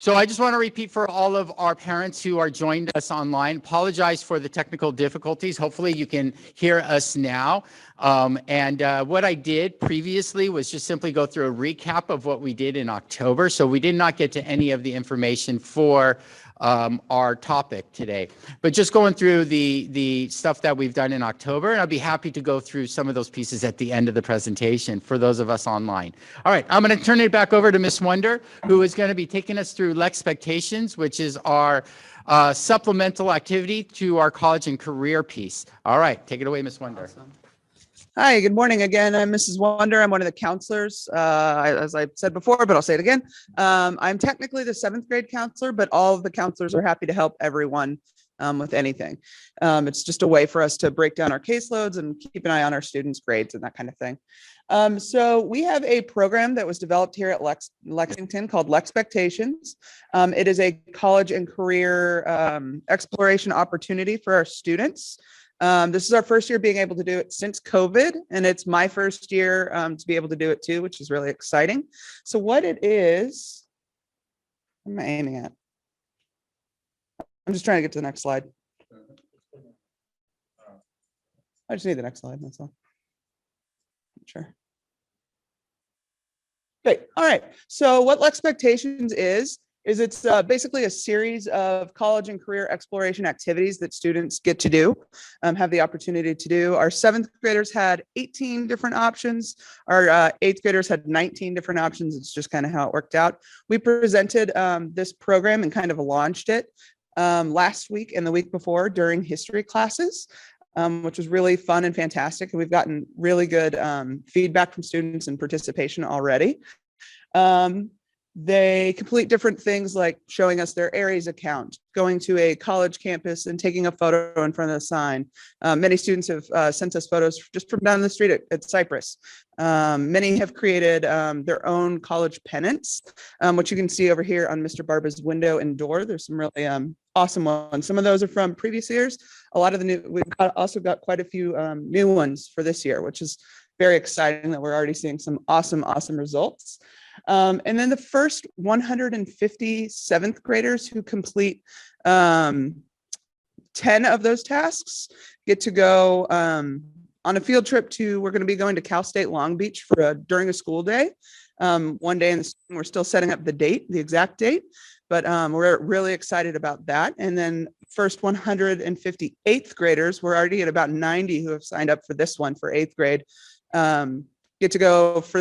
So I just want to repeat for all of our parents who are joined us online, apologize for the technical difficulties. Hopefully you can hear us now. What I did previously was just simply go through a recap of what we did in October. So we did not get to any of the information for our topic today, but just going through the stuff that we've done in October, and I'll be happy to go through some of those pieces at the end of the presentation for those of us online. All right, I'm going to turn it back over to Ms. Wonder, who is going to be taking us through Lexpectations, which is our supplemental activity to our college and career piece. All right, take it away, Ms. Wonder. Awesome. Hi, good morning again. I'm Mrs. Wonder. I'm one of the counselors, as I said before, but I'll say it again. I'm technically the 7th grade counselor, but all of the counselors are happy to help everyone with anything. It's just a way for us to break down our caseloads and keep an eye on our students' grades and that kind of thing. So we have a program that was developed here at Lexington called Lexpectations. It is a college and career exploration opportunity for our students. This is our first year being able to do it since COVID, and it's my first year to be able to do it too, which is really exciting. So what it is, what am I aiming at? I'm just trying to get to the next slide. I just need the next slide, that's all. Sure. Great, all right. So what Lexpectations is it's basically a series of college and career exploration activities that students get to do, have the opportunity to do. Our 7th graders had 18 different options. Our 8th graders had 19 different options. It's just kind of how it worked out. We presented this program and kind of launched it last week and the week before during history classes, which was really fun and fantastic. And we've gotten really good feedback from students and participation already. They complete different things like showing us their Aries account, going to a college campus and taking a photo in front of the sign. Many students have sent us photos just from down the street at Cypress. Many have created their own college pennants, which you can see over here on Mr. Barba's window and door. There's some really awesome ones. Some of those are from previous years. A lot of the new, we've also got quite a few new ones for this year, which is very exciting that we're already seeing some awesome results. And then the first 150 7th graders who complete 10 of those tasks get to go on a field trip to, we're going to be going to Cal State Long Beach for during a school day. One day in the spring. We're still setting up the date, the exact date, but we're really excited about that. And then first 150 8th graders, we're already at about 90 who have signed up for this one for 8th grade. Get to go for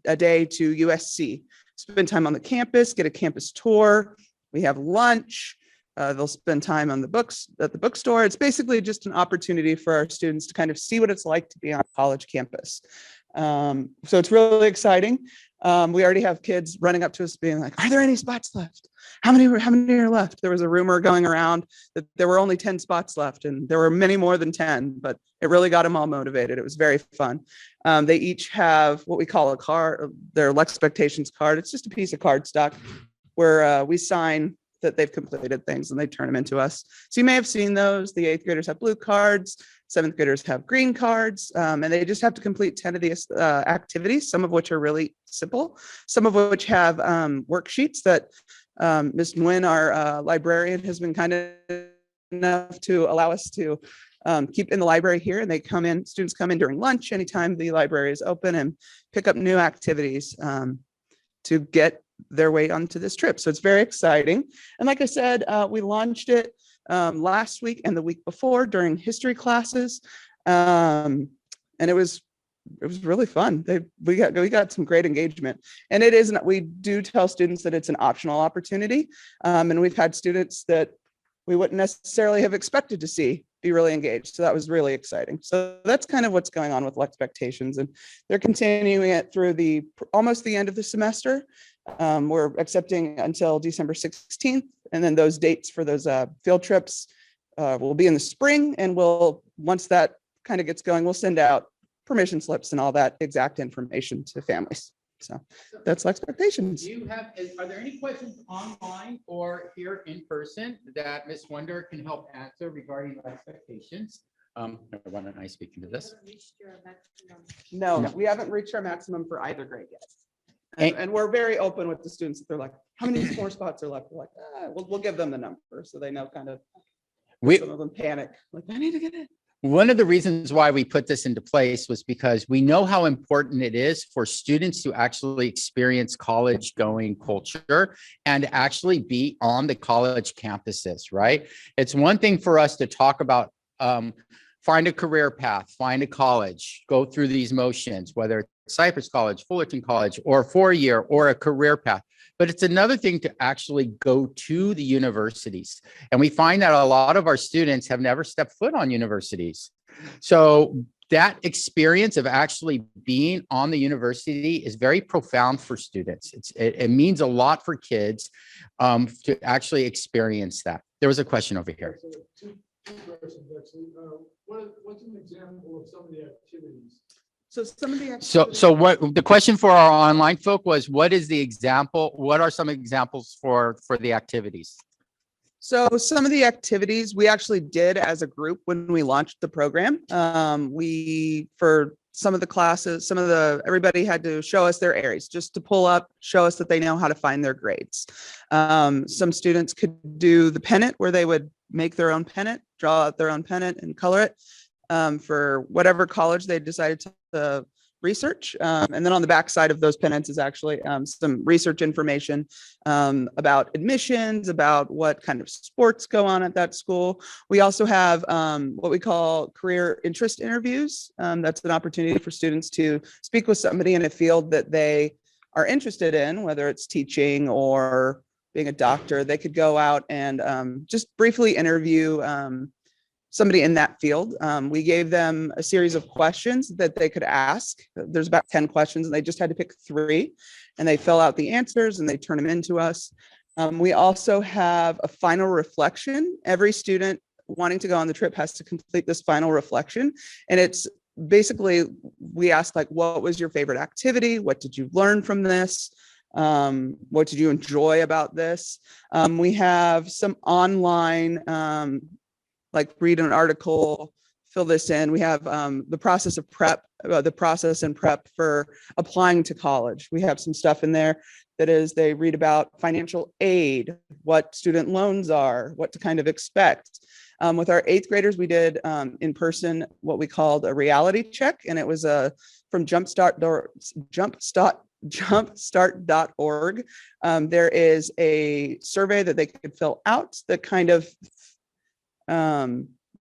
a day to USC, spend time on the campus, get a campus tour. We have lunch. They'll spend time on the books at the bookstore. It's basically just an opportunity for our students to kind of see what it's like to be on a college campus. So it's really exciting. We already have kids running up to us being like, are there any spots left? How many are left? There was a rumor going around that there were only 10 spots left, and there were many more than 10, but it really got them all motivated. It was very fun. They each have what we call a card, their Lexpectations card. It's just a piece of cardstock where we sign that they've completed things and they turn them into us. So you may have seen those. The 8th graders have blue cards, 7th graders have green cards, and they just have to complete 10 of these activities, some of which are really simple, some of which have worksheets that Ms. Nguyen, our librarian, has been kind enough to allow us to keep in the library here. And they come in, students come in during lunch, anytime the library is open, and pick up new activities to get their way onto this trip. So it's very exciting. And like I said, we launched it last week and the week before during history classes. And it was really fun. We got some great engagement, and it isn't, we do tell students that it's an optional opportunity. And we've had students that we wouldn't necessarily have expected to see be really engaged. So that was really exciting. So that's kind of what's going on with Lexpectations, and they're continuing it through almost the end of the semester. We're accepting until December 16th, and then those dates for those field trips will be in the spring. And once that kind of gets going, we'll send out permission slips and all that exact information to families. So that's Lexpectations. Are there any questions online or here in person that Ms. Wonder can help answer regarding Lexpectations? Why don't I speak into this? No, we haven't reached our maximum for either grade yet. And we're very open with the students. They're like, how many more spots are left? We're like, we'll give them the number so they know kind of. We, some of them panic, like, I need to get in. One of the reasons why we put this into place was because we know how important it is for students to actually experience college going culture and actually be on the college campuses, right? It's one thing for us to talk about, find a career path, find a college, go through these motions, whether it's Cypress College, Fullerton College, or a 4-year or a career path. But it's another thing to actually go to the universities. And we find that a lot of our students have never stepped foot on universities. So that experience of actually being on the university is very profound for students. It means a lot for kids to actually experience that. There was a question over here. Two questions, actually. What's an example of some of the activities? So some of the So what the question for our online folk was, what is the example? What are some examples for the activities? So some of the activities we actually did as a group when we launched the program. For some of the classes, everybody had to show us their areas, just to pull up, show us that they know how to find their grades. Some students could do the pennant where they would make their own pennant, draw out their own pennant and color it for whatever college they decided to research. And then on the back side of those pennants is actually some research information about admissions, about what kind of sports go on at that school. We also have what we call career interest interviews. That's an opportunity for students to speak with somebody in a field that they are interested in, whether it's teaching or being a doctor. They could go out and just briefly interview somebody in that field. We gave them a series of questions that they could ask. There's about 10 questions and they just had to pick 3 and they fill out the answers and they turn them into us. We also have a final reflection. Every student wanting to go on the trip has to complete this final reflection. And it's basically, we ask like, what was your favorite activity? What did you learn from this? What did you enjoy about this? We have some online, like read an article, fill this in. We have the process of prep, the process and prep for applying to college. We have some stuff in there that is, they read about financial aid, what student loans are, what to kind of expect. With our 8th graders, we did in person what we called a reality check, and it was from jumpstart.org. There is a survey that they could fill out that kind of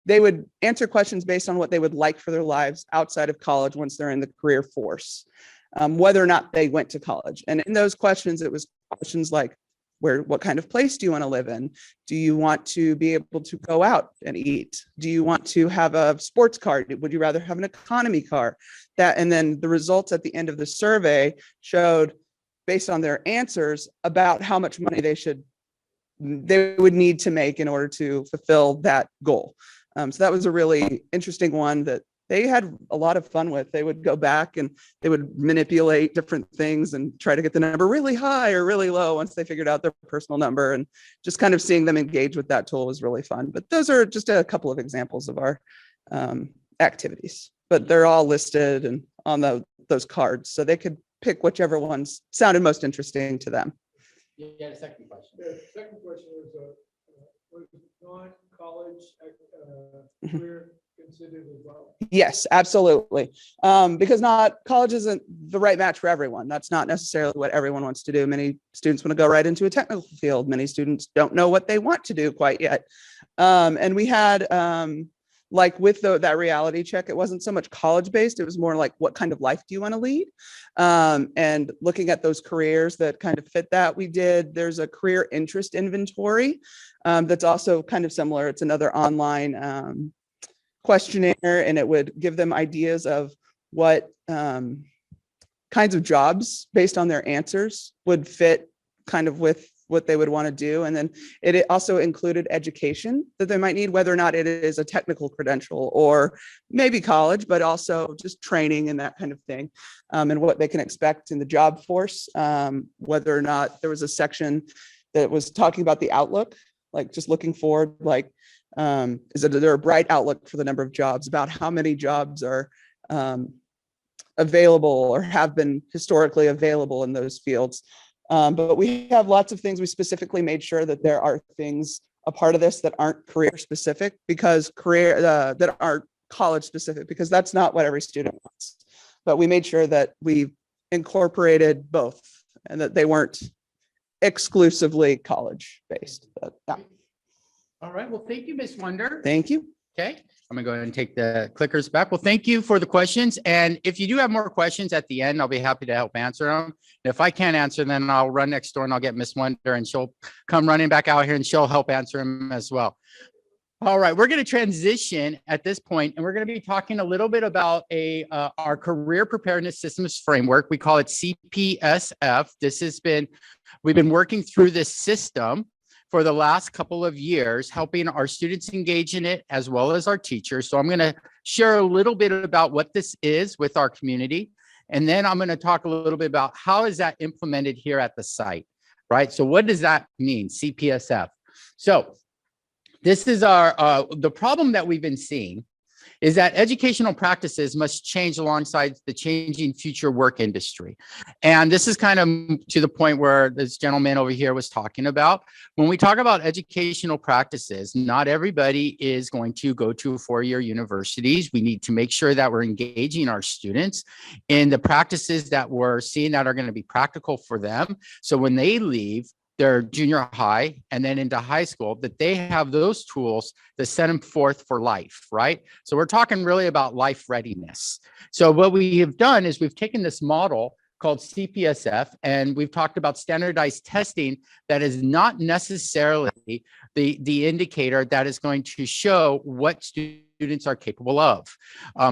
they would answer questions based on what they would like for their lives outside of college once they're in the career force, whether or not they went to college. And in those questions, it was questions like, what kind of place do you want to live in? Do you want to be able to go out and eat? Do you want to have a sports car? Would you rather have an economy car? And then the results at the end of the survey showed, based on their answers, about how much money they would need to make in order to fulfill that goal. So that was a really interesting one that they had a lot of fun with. They would go back and they would manipulate different things and try to get the number really high or really low once they figured out their personal number, and just kind of seeing them engage with that tool was really fun. But those are just a couple of examples of our activities, but they're all listed and on those cards, so they could pick whichever ones sounded most interesting to them. Yeah, the second question. The second question was non-college career considered as well? Yes, absolutely. Because college isn't the right match for everyone. That's not necessarily what everyone wants to do. Many students want to go right into a technical field. Many students don't know what they want to do quite yet. And we had, like with that reality check, it wasn't so much college based. It was more like, what kind of life do you want to lead? And looking at those careers that kind of fit that, there's a career interest inventory that's also kind of similar. It's another online questionnaire, and it would give them ideas of what kinds of jobs based on their answers would fit kind of with what they would want to do. And then it also included education that they might need, whether or not it is a technical credential or maybe college, but also just training and that kind of thing, and what they can expect in the job force, whether or not there was a section that was talking about the outlook, like just looking forward, like, is there a bright outlook for the number of jobs, about how many jobs are available or have been historically available in those fields. But we have lots of things. We specifically made sure that there are things a part of this that aren't career specific, because that are college specific, because that's not what every student wants. But we made sure that we incorporated both and that they weren't exclusively college based. But, yeah. All right. Well, thank you, Ms. Wonder. Thank you. Okay. I'm gonna go ahead and take the clickers back. Well, thank you for the questions. And if you do have more questions at the end, I'll be happy to help answer them. And if I can't answer, then I'll run next door and I'll get Miss Wonder and she'll come running back out here and she'll help answer them as well. All right, we're going to transition at this point, and we're going to be talking a little bit about our career preparedness systems framework. We call it CPSF. We've been working through this system for the last couple of years, helping our students engage in it as well as our teachers. So I'm going to share a little bit about what this is with our community. And then I'm going to talk a little bit about how is that implemented here at the site, right? So what does that mean, CPSF? So this is the problem that we've been seeing is that educational practices must change alongside the changing future work industry. And this is kind of to the point where this gentleman over here was talking about. When we talk about educational practices, not everybody is going to go to four-year universities. We need to make sure that we're engaging our students in the practices that we're seeing that are going to be practical for them. So when they leave their junior high and then into high school, that they have those tools to set them forth for life, right? So we're talking really about life readiness. So what we have done is we've taken this model called CPSF, and we've talked about standardized testing that is not necessarily the indicator that is going to show what students are capable of.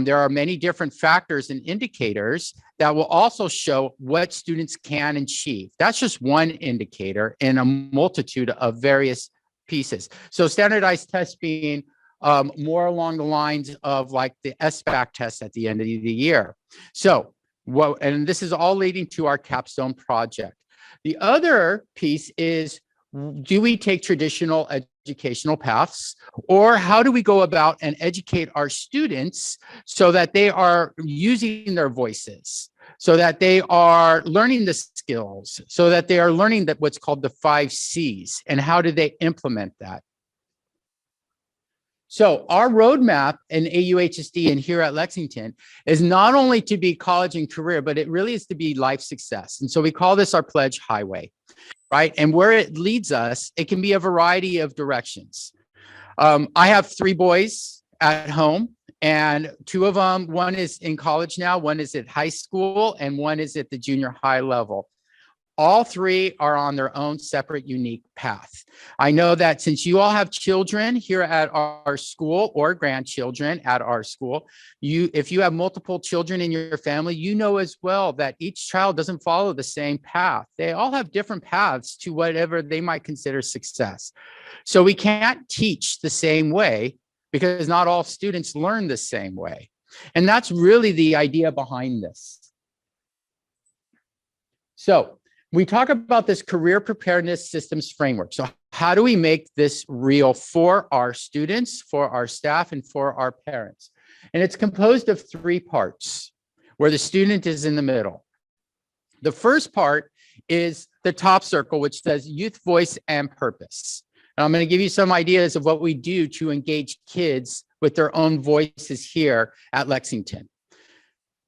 There are many different factors and indicators that will also show what students can achieve. That's just one indicator in a multitude of various pieces. So standardized tests being more along the lines of like the SBAC test at the end of the year. So and this is all leading to our Capstone project. The other piece is, do we take traditional educational paths, or how do we go about and educate our students so that they are using their voices, so that they are learning the skills, so that they are learning that what's called the 5 C's, and how do they implement that? So our roadmap in AUHSD and here at Lexington is not only to be college and career, but it really is to be life success. And so we call this our pledge highway, right? And where it leads us, it can be a variety of directions. I have 3 boys at home, and 2 of them, one is in college now, one is at high school, and one is at the junior high level. All 3 are on their own separate, unique path. I know that since you all have children here at our school or grandchildren at our school, if you have multiple children in your family, you know as well that each child doesn't follow the same path. They all have different paths to whatever they might consider success. So we can't teach the same way because not all students learn the same way. And that's really the idea behind this. So we talk about this career preparedness systems framework. So how do we make this real for our students, for our staff, and for our parents? And it's composed of 3 parts where the student is in the middle. The first part is the top circle, which says youth voice and purpose. And I'm going to give you some ideas of what we do to engage kids with their own voices here at Lexington.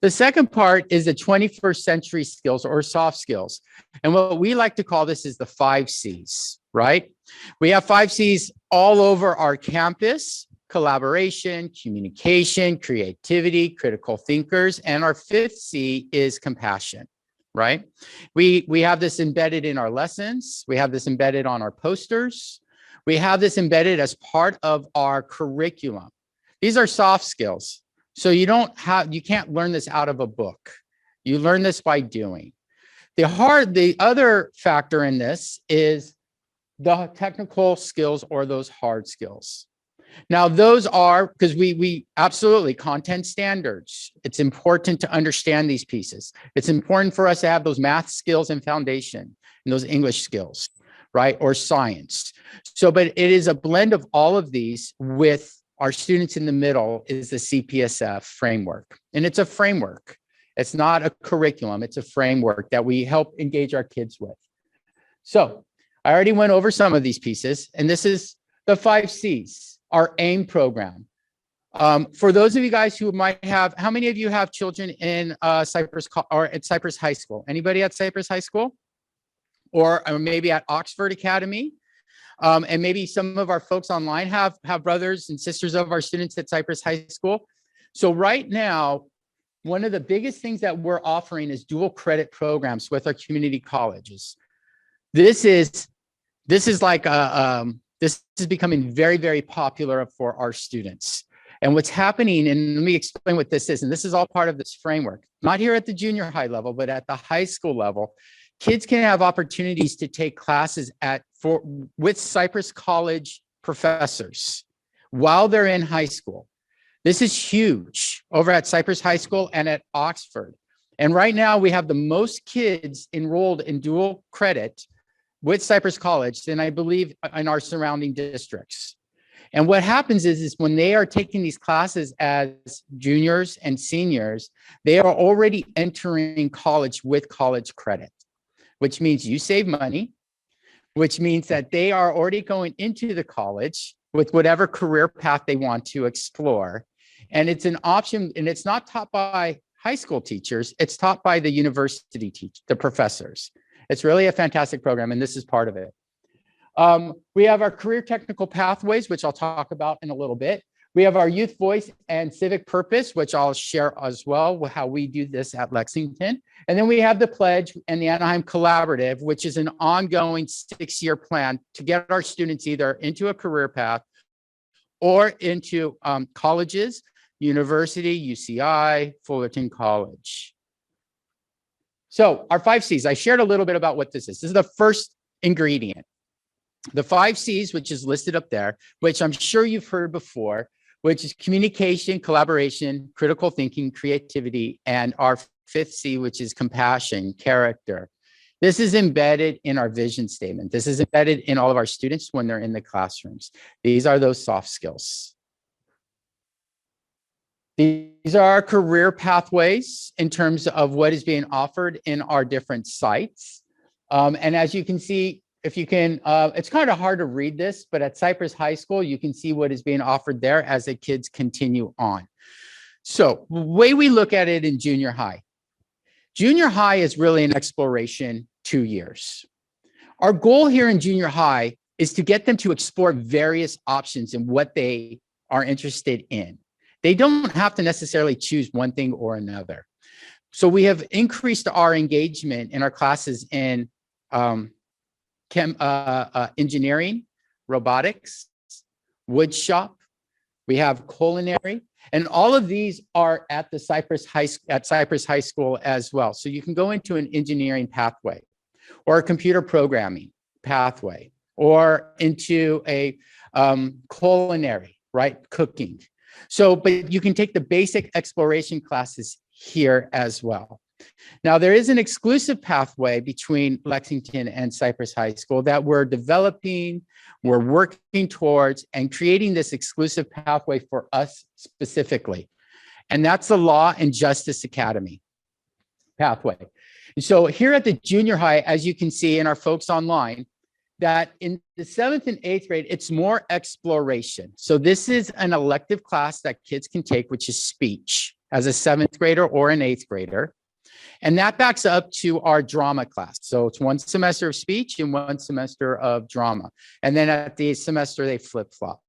The second part is the 21st century skills or soft skills. And what we like to call this is the 5 C's, right? We have 5 C's all over our campus: collaboration, communication, creativity, critical thinkers. And our 5th C is compassion, right? We have this embedded in our lessons. We have this embedded on our posters. We have this embedded as part of our curriculum. These are soft skills. So you can't learn this out of a book. You learn this by doing. The other factor in this is the technical skills or those hard skills. Now those are, because we absolutely content standards. It's important to understand these pieces. It's important for us to have those math skills and foundation and those English skills, right? Or science. So, but it is a blend of all of these with our students in the middle is the CPSF framework. And it's a framework. It's not a curriculum. It's a framework that we help engage our kids with. So I already went over some of these pieces, and this is the 5 C's, our AIM program. For those of you guys who might have, how many of you have children in Cypress or at Cypress High School? Anybody at Cypress High School? Or maybe at Oxford Academy? And maybe some of our folks online have brothers and sisters of our students at Cypress High School. So right now, one of the biggest things that we're offering is dual credit programs with our community colleges. This is becoming very, very popular for our students. And what's happening, and let me explain what this is, and this is all part of this framework, not here at the junior high level, but at the high school level. Kids can have opportunities to take classes with Cypress College professors while they're in high school. This is huge over at Cypress High School and at Oxford. And right now we have the most kids enrolled in dual credit with Cypress College than I believe in our surrounding districts. And what happens is when they are taking these classes as juniors and seniors, they are already entering college with college credit, which means you save money, which means that they are already going into the college with whatever career path they want to explore. And it's an option, and it's not taught by high school teachers, it's taught by the university the professors. It's really a fantastic program, and this is part of it. We have our career technical pathways, which I'll talk about in a little bit. We have our youth voice and civic purpose, which I'll share as well with how we do this at Lexington. And then we have the pledge and the Anaheim Collaborative, which is an ongoing 6-year plan to get our students either into a career path or into colleges, university, UCI, Fullerton College. So our 5 C's, I shared a little bit about what this is. This is the first ingredient. The 5 C's, which is listed up there, which I'm sure you've heard before, which is communication, collaboration, critical thinking, creativity, and our 5th C, which is compassion, character. This is embedded in our vision statement. This is embedded in all of our students when they're in the classrooms. These are those soft skills. These are our career pathways in terms of what is being offered in our different sites. And as you can see, if you can, it's kind of hard to read this, but at Cypress High School, you can see what is being offered there as the kids continue on. So the way we look at it in junior high is really an exploration 2 years. Our goal here in junior high is to get them to explore various options in what they are interested in. They don't have to necessarily choose one thing or another. So we have increased our engagement in our classes in engineering, robotics, wood shop. We have culinary, and all of these are at the Cypress High School as well. So you can go into an engineering pathway, or a computer programming pathway, or into a culinary, right, cooking. So, but you can take the basic exploration classes here as well. Now, there is an exclusive pathway between Lexington and Cypress High School that we're developing, we're working towards, and creating this exclusive pathway for us specifically. And that's the Law and Justice Academy pathway. And so here at the junior high, as you can see in our folks online, that in the 7th and 8th grade, it's more exploration. So this is an elective class that kids can take, which is speech, as a 7th grader or an 8th grader. And that backs up to our drama class. So it's 1 semester of speech and 1 semester of drama. And then at the semester, they flip-flop.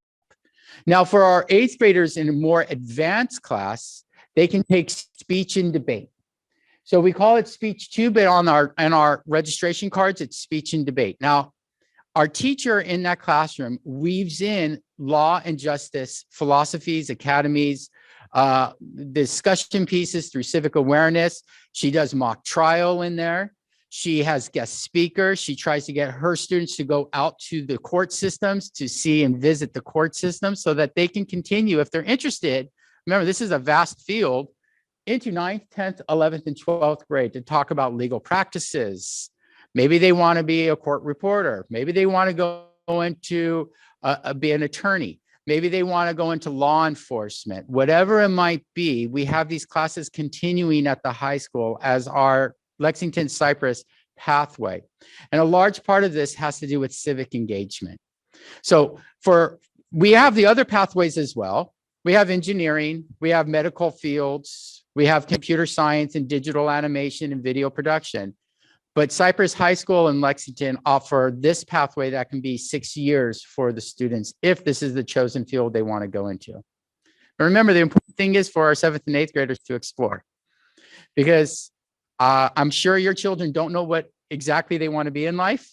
Now, for our 8th graders in a more advanced class, they can take speech and debate. So we call it speech 2, but on our registration cards, it's speech and debate. Now, our teacher in that classroom weaves in law and justice philosophies, academies, discussion pieces through civic awareness. She does mock trial in there. She has guest speakers. She tries to get her students to go out to the court systems to see and visit the court system so that they can continue, if they're interested. Remember, this is a vast field, into 9th, 10th, 11th, and 12th grade to talk about legal practices. Maybe they want to be a court reporter. Maybe they want to go into be an attorney. Maybe they want to go into law enforcement. Whatever it might be, we have these classes continuing at the high school as our Lexington Cypress pathway. And a large part of this has to do with civic engagement. So we have the other pathways as well. We have engineering, we have medical fields, we have computer science and digital animation and video production. But Cypress High School and Lexington offer this pathway that can be 6 years for the students if this is the chosen field they want to go into. But remember, the important thing is for our 7th and 8th graders to explore, because I'm sure your children don't know what exactly they want to be in life.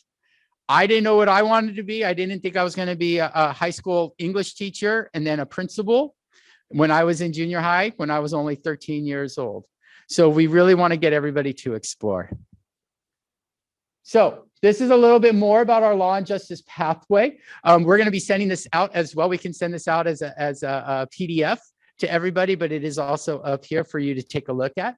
I didn't know what I wanted to be. I didn't think I was going to be a high school English teacher and then a principal when I was in junior high, when I was only 13 years old. So we really want to get everybody to explore. So this is a little bit more about our law and justice pathway. We're going to be sending this out as well. We can send this out as a PDF to everybody, but it is also up here for you to take a look at.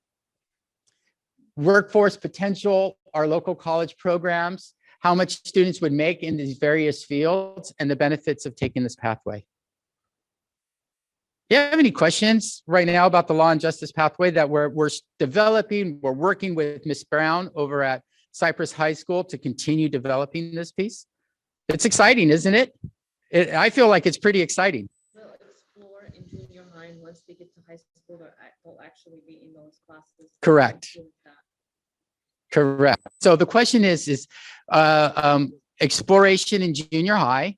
Workforce potential, our local college programs, how much students would make in these various fields, and the benefits of taking this pathway. Do you have any questions right now about the law and justice pathway that we're developing? We're working with Ms. Brown over at Cypress High School to continue developing this piece. It's exciting, isn't it? I feel like it's pretty exciting. They'll explore in junior high, and once they get to high school, they'll actually be in those classes. Correct. Correct. So the question is exploration in junior high,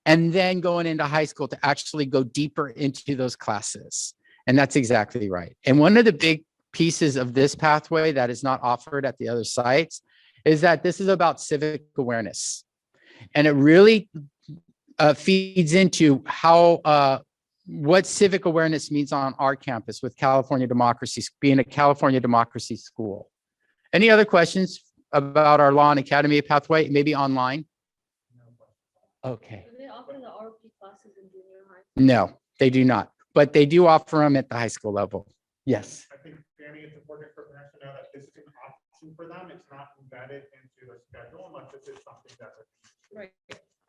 and then going into high school to actually go deeper into those classes. And that's exactly right. And one of the big pieces of this pathway that is not offered at the other sites is that this is about civic awareness. And it really feeds into how what civic awareness means on our campus with California Democracy, being a California Democracy school. Any other questions about our law and academy pathway, maybe online? Okay. Do they offer the RP classes in junior high? No, they do not, but they do offer them at the high school level. Yes. I think, Danny, it's important for parents to know that this is an option for them. It's not embedded into a schedule unless this is something that's. Right.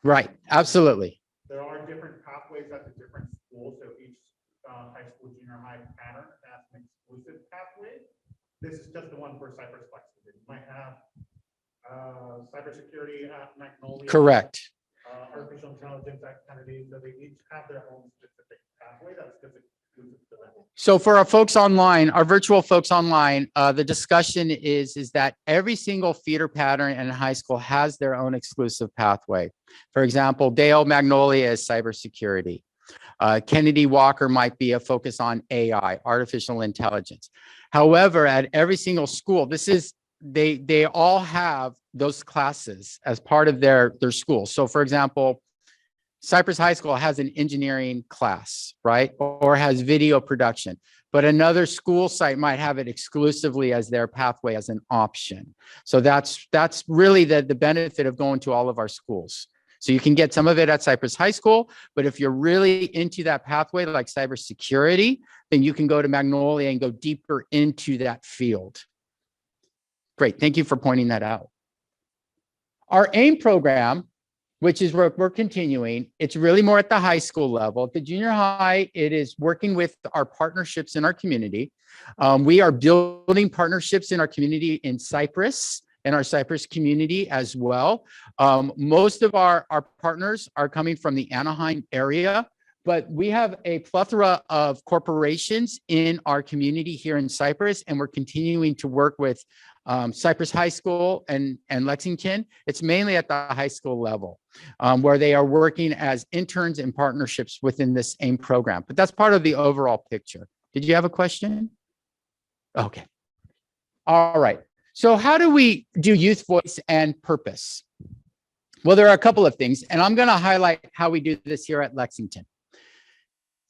Right. Absolutely. There are different pathways at the different schools. So each high school, junior high pattern has an exclusive pathway. This is just the one for Cypress Lexington. You might have cybersecurity at Magnolia. Correct. Artificial intelligence at Kennedy. So they each have their own specific pathway that's just exclusive to them. So for our folks online, our virtual folks online, the discussion is that every single feeder pattern in high school has their own exclusive pathway. For example, Dale Magnolia is cybersecurity. Kennedy Walker might be a focus on AI, artificial intelligence. However, at every single school, they all have those classes as part of their school. So for example, Cypress High School has an engineering class, right? Or has video production, but another school site might have it exclusively as their pathway as an option. So that's really the benefit of going to all of our schools. So you can get some of it at Cypress High School, but if you're really into that pathway, like cybersecurity, then you can go to Magnolia and go deeper into that field. Great, thank you for pointing that out. Our AIM program, which is we're continuing, it's really more at the high school level. At the junior high, it is working with our partnerships in our community. We are building partnerships in our community in Cypress, in our Cypress community as well. Most of our partners are coming from the Anaheim area, but we have a plethora of corporations in our community here in Cypress, and we're continuing to work with Cypress High School and Lexington. It's mainly at the high school level where they are working as interns and partnerships within this AIM program, but that's part of the overall picture. Did you have a question? Okay. All right. So how do we do youth voice and purpose? Well, there are a couple of things, and I'm going to highlight how we do this here at Lexington.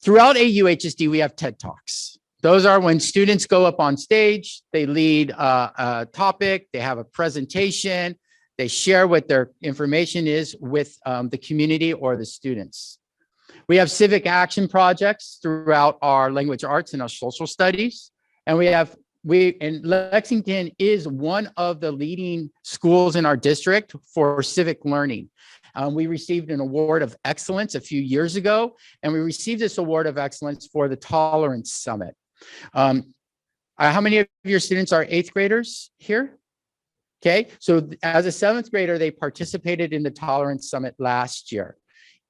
Throughout AUHSD, we have TED Talks. Those are when students go up on stage, they lead a topic, they have a presentation, they share what their information is with the community or the students. We have civic action projects throughout our language arts and our social studies. And and Lexington is one of the leading schools in our district for civic learning. We received an award of excellence a few years ago, and we received this award of excellence for the Tolerance Summit. How many of your students are 8th graders here? Okay, so as a seventh grader, they participated in the Tolerance Summit last year.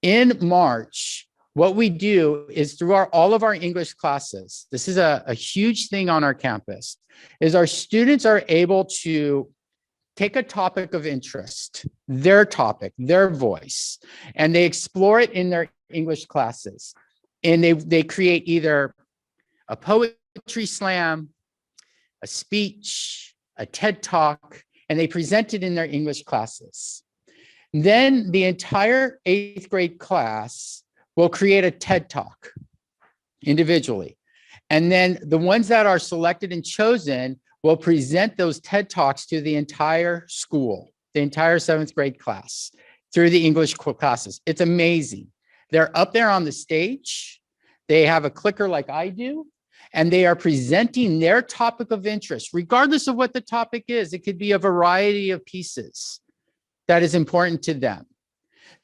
In March, what we do is through all of our English classes, this is a huge thing on our campus, is our students are able to take a topic of interest, their topic, their voice, and they explore it in their English classes. And they create either a poetry slam, a speech, a TED Talk, and they present it in their English classes. Then the entire 8th grade class will create a TED Talk individually. And then the ones that are selected and chosen will present those TED Talks to the entire school, the entire 7th grade class through the English classes. It's amazing. They're up there on the stage. They have a clicker like I do, and they are presenting their topic of interest, regardless of what the topic is. It could be a variety of pieces that is important to them.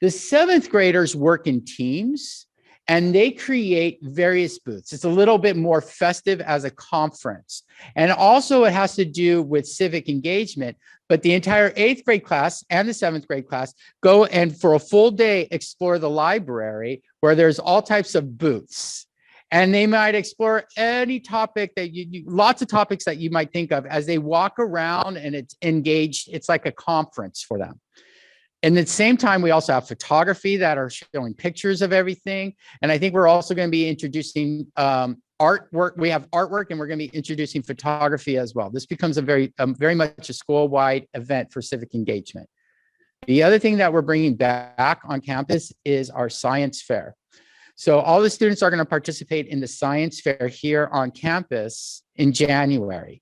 The 7th graders work in teams and they create various booths. It's a little bit more festive as a conference. And also it has to do with civic engagement, but the entire 8th grade class and the 7th grade class go and for a full day explore the library where there's all types of booths. And they might explore any topic that lots of topics that you might think of as they walk around, and it's engaged. It's like a conference for them. And at the same time, we also have photography that are showing pictures of everything. And I think we're also going to be introducing artwork. We have artwork, and we're going to be introducing photography as well. This becomes a very much a school-wide event for civic engagement. The other thing that we're bringing back on campus is our science fair. So all the students are going to participate in the science fair here on campus in January.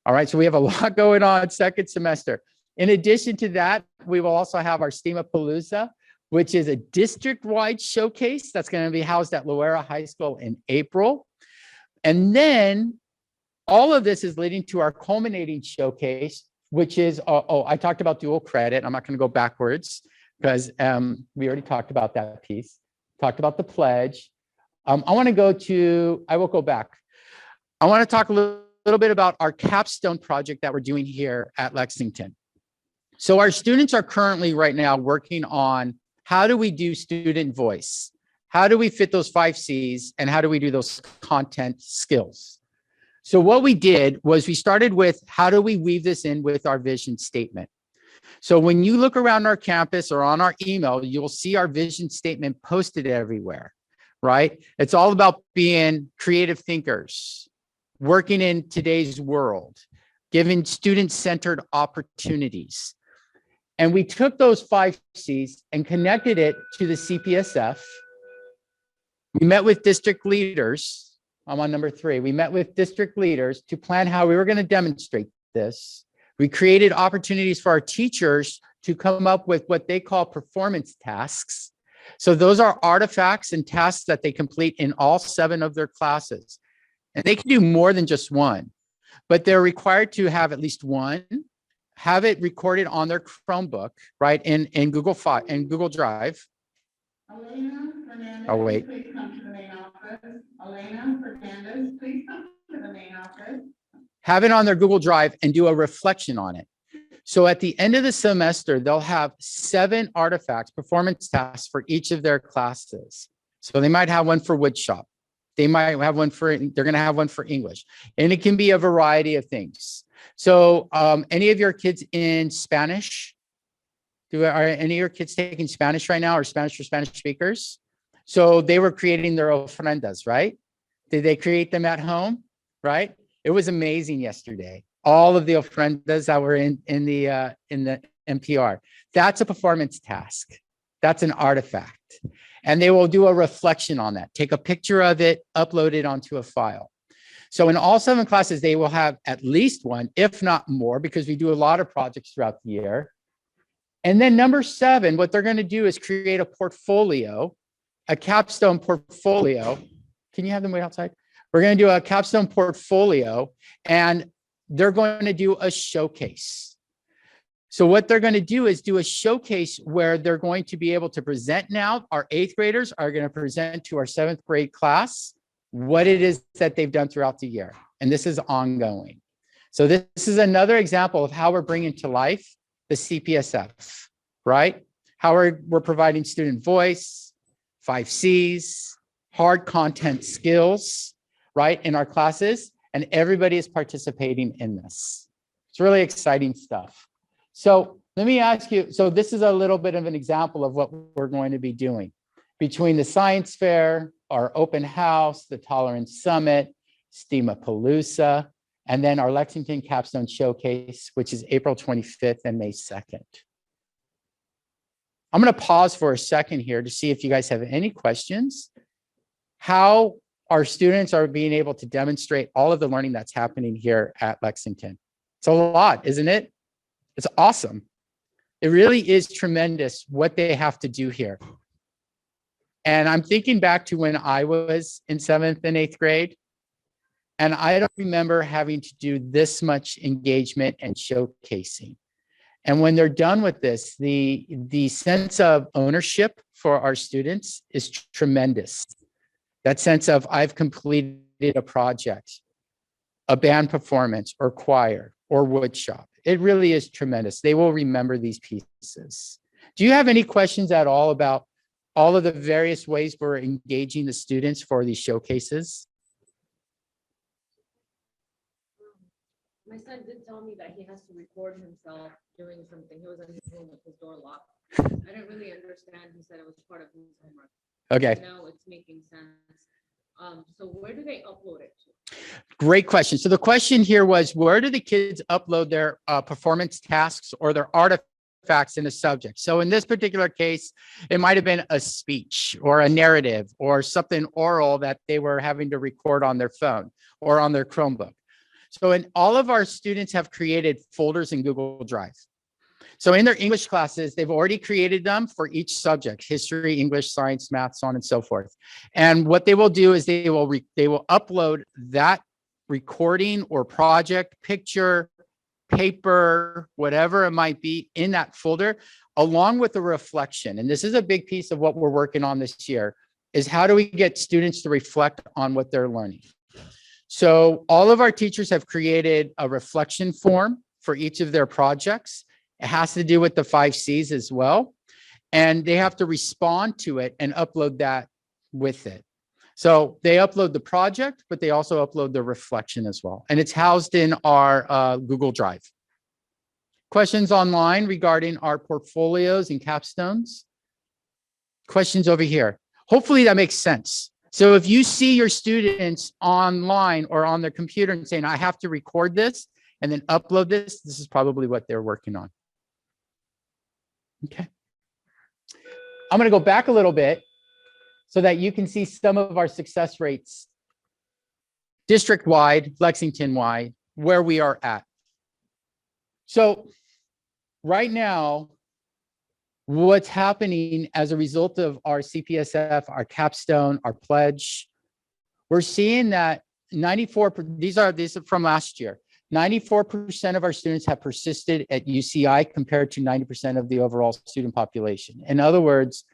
All right, so we have a lot going on second semester. In addition to that, we will also have our STEAMapalooza, which is a district-wide showcase that's going to be housed at Loera High School in April. And then all of this is leading to our culminating showcase, which is, I talked about dual credit. I'm not going to go backwards because we already talked about that piece. Talked about the pledge. I will go back. I want to talk a little bit about our Capstone project that we're doing here at Lexington. So our students are currently right now working on how do we do student voice? How do we fit those 5 C's, and how do we do those content skills? So what we did was we started with how do we weave this in with our vision statement? So when you look around our campus or on our email, you'll see our vision statement posted everywhere, right? It's all about being creative thinkers, working in today's world, giving student-centered opportunities. And we took those 5 C's and connected it to the CPSF. We met with district leaders. I'm on number 3. We met with district leaders to plan how we were going to demonstrate this. We created opportunities for our teachers to come up with what they call performance tasks. So those are artifacts and tasks that they complete in all 7 of their classes. And they can do more than just one, but they're required to have at least one, have it recorded on their Chromebook, right, in Google Drive. Elena Fernandez, Oh, wait. Please come to the main office. Elena Fernandez, please come to the main office. Have it on their Google Drive and do a reflection on it. So at the end of the semester, they'll have 7 artifacts, performance tasks for each of their classes. So they might have one for woodshop. They might have one they're going to have one for English. And it can be a variety of things. So any of your kids in Spanish? Are any of your kids taking Spanish right now, or Spanish for Spanish speakers? So they were creating their ofrendas, right? Did they create them at home, right? It was amazing yesterday. All of the ofrendas that were in the NPR. That's a performance task. That's an artifact. And they will do a reflection on that. Take a picture of it, upload it onto a file. So in all 7 classes, they will have at least one, if not more, because we do a lot of projects throughout the year. And then number 7, what they're going to do is create a portfolio, a capstone portfolio. Can you have them wait outside? We're going to do a capstone portfolio, and they're going to do a showcase. So what they're going to do is do a showcase where they're going to be able to present now. Our 8th graders are going to present to our 7th grade class what it is that they've done throughout the year. And this is ongoing. So this is another example of how we're bringing to life the CPSF, right? How we're providing student voice, 5 Cs, hard content skills, right, in our classes, and everybody is participating in this. It's really exciting stuff. So let me ask you, so this is a little bit of an example of what we're going to be doing. Between the science fair, our open house, the Tolerance Summit, STEAMapalooza, and then our Lexington Capstone Showcase, which is April 25th and May 2nd. I'm going to pause for a second here to see if you guys have any questions. How our students are being able to demonstrate all of the learning that's happening here at Lexington. It's a lot, isn't it? It's awesome. It really is tremendous what they have to do here. And I'm thinking back to when I was in 7th and 8th grade, and I don't remember having to do this much engagement and showcasing. And when they're done with this, the sense of ownership for our students is tremendous. That sense of I've completed a project, a band performance or choir or wood shop. It really is tremendous. They will remember these pieces. Do you have any questions at all about all of the various ways we're engaging the students for these showcases? My son did tell me that he has to record himself doing something. He was in his room with his door locked. I didn't really understand. He said it was part of his homework. Okay. Now it's making sense. So where do they upload it to? Great question. So the question here was, where do the kids upload their performance tasks or their artifacts in a subject? So in this particular case, it might have been a speech or a narrative or something oral that they were having to record on their phone or on their Chromebook. So in all of our students have created folders in Google Drive. So in their English classes, they've already created them for each subject: history, English, science, math, so on and so forth. And what they will do is they will upload that recording or project, picture, paper, whatever it might be, in that folder, along with the reflection. And this is a big piece of what we're working on this year, is how do we get students to reflect on what they're learning? So all of our teachers have created a reflection form for each of their projects. It has to do with the 5 Cs as well. And they have to respond to it and upload that with it. So they upload the project, but they also upload the reflection as well. And it's housed in our Google Drive. Questions online regarding our portfolios and capstones? Questions over here. Hopefully that makes sense. So if you see your students online or on their computer and saying, I have to record this and then upload this, this is probably what they're working on. Okay. I'm going to go back a little bit so that you can see some of our success rates district-wide, Lexington-wide, where we are at. So right now, what's happening as a result of our CPSF, our capstone, our pledge, we're seeing that 94, these are from last year, 94% of our students have persisted at UCI compared to 90% of the overall student population. In other words,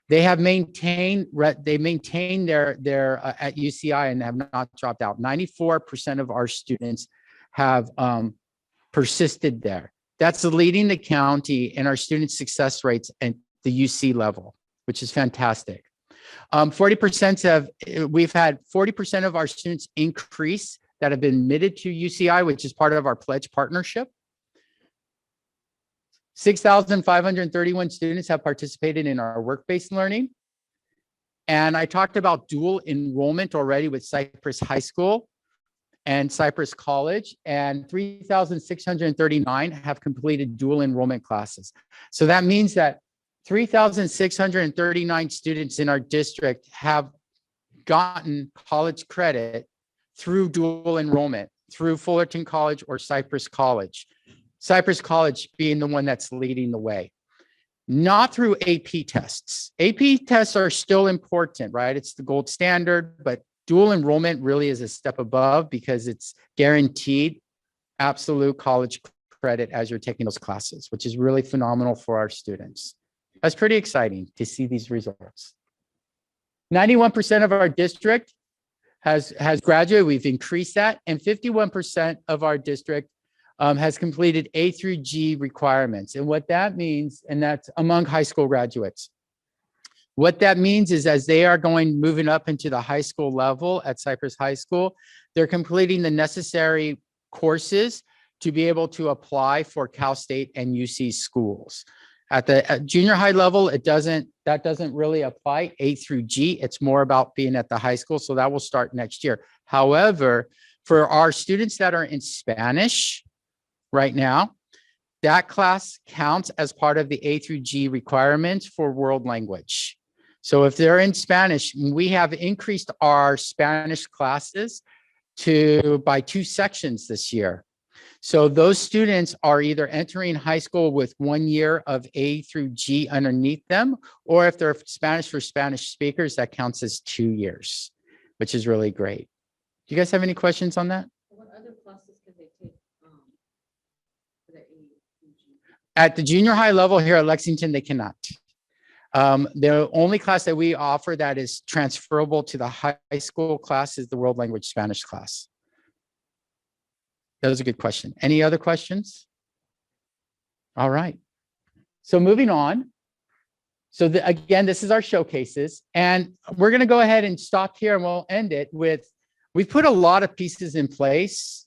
they have maintained their at UCI and have not dropped out. 94% of our students have persisted there. That's leading the county in our student success rates at the UC level, which is fantastic. 40% we've had 40% of our students increase that have been admitted to UCI, which is part of our pledge partnership. 6,531 students have participated in our work-based learning. And I talked about dual enrollment already with Cypress High School and Cypress College, and 3,639 have completed dual enrollment classes. So that means that 3,639 students in our district have gotten college credit through dual enrollment, through Fullerton College or Cypress College. Cypress College being the one that's leading the way. Not through AP tests. AP tests are still important, right? It's the gold standard, but dual enrollment really is a step above because it's guaranteed absolute college credit as you're taking those classes, which is really phenomenal for our students. That's pretty exciting to see these results. 91% of our district has graduated. We've increased that, and 51% of our district has completed A through G requirements. And what that means, and that's among high school graduates. What that means is as they are moving up into the high school level at Cypress High School, they're completing the necessary courses to be able to apply for Cal State and UC schools. At the junior high level, that doesn't really apply, A through G. It's more about being at the high school. So that will start next year. However, for our students that are in Spanish right now, that class counts as part of the A through G requirements for world language. So if they're in Spanish, we have increased our Spanish classes by 2 sections this year. So those students are either entering high school with 1 year of A through G underneath them, or if they're Spanish for Spanish speakers, that counts as 2 years, which is really great. Do you guys have any questions on that? What other classes can they take for the AUG? At the junior high level here at Lexington, they cannot. The only class that we offer that is transferable to the high school class is the world language Spanish class. That was a good question. Any other questions? All right. So moving on. So again, this is our showcases, and we're going to go ahead and stop here, and we'll end it with, we've put a lot of pieces in place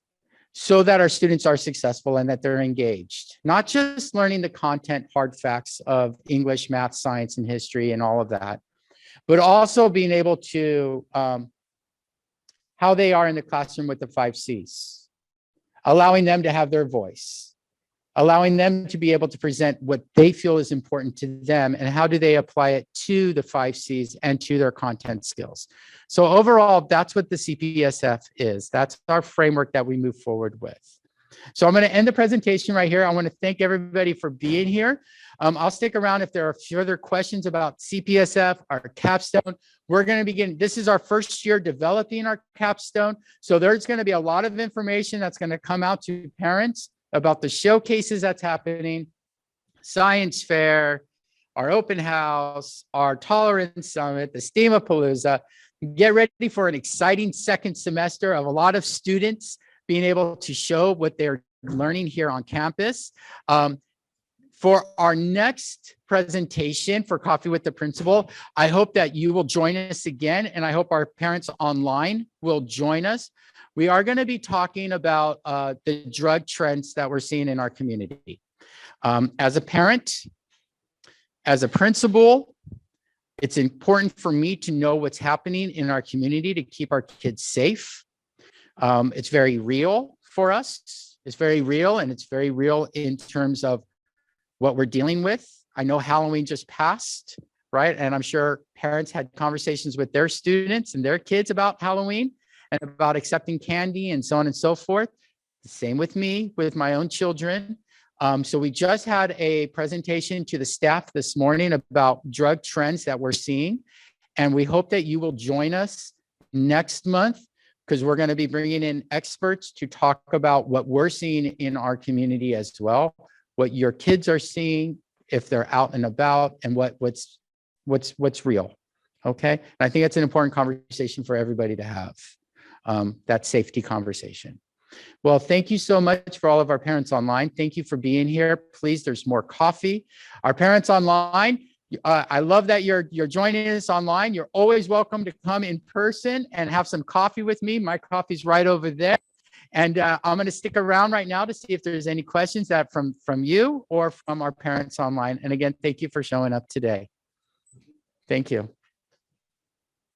so that our students are successful and that they're engaged, not just learning the content, hard facts of English, math, science, and history and all of that, but also being able to how they are in the classroom with the 5 C's. Allowing them to have their voice, allowing them to be able to present what they feel is important to them, and how do they apply it to the 5 C's and to their content skills. So overall, that's what the CPSF is. That's our framework that we move forward with. So I'm going to end the presentation right here. I want to thank everybody for being here. I'll stick around if there are further questions about CPSF, our capstone. We're going to begin. This is our first year developing our capstone. So there's going to be a lot of information that's going to come out to parents about the showcases that's happening, science fair, our open house, our tolerance summit, the STEAM-a-Palooza. Get ready for an exciting second semester of a lot of students being able to show what they're learning here on campus. For our next presentation for Coffee with the Principal, I hope that you will join us again, and I hope our parents online will join us. We are going to be talking about the drug trends that we're seeing in our community. As a parent, as a principal, it's important for me to know what's happening in our community to keep our kids safe. It's very real for us. It's very real, and it's very real in terms of what we're dealing with. I know Halloween just passed, right? And I'm sure parents had conversations with their students and their kids about Halloween and about accepting candy and so on and so forth. The same with me, with my own children. So we just had a presentation to the staff this morning about drug trends that we're seeing. And we hope that you will join us next month, because we're going to be bringing in experts to talk about what we're seeing in our community as well, what your kids are seeing if they're out and about, and what's real. Okay. And I think that's an important conversation for everybody to have, that safety conversation. Well, thank you so much for all of our parents online. Thank you for being here. Please, there's more coffee. Our parents online, I love that you're joining us online. You're always welcome to come in person and have some coffee with me. My coffee's right over there. And I'm going to stick around right now to see if there's any questions that from you or from our parents online. And again, thank you for showing up today. Thank you.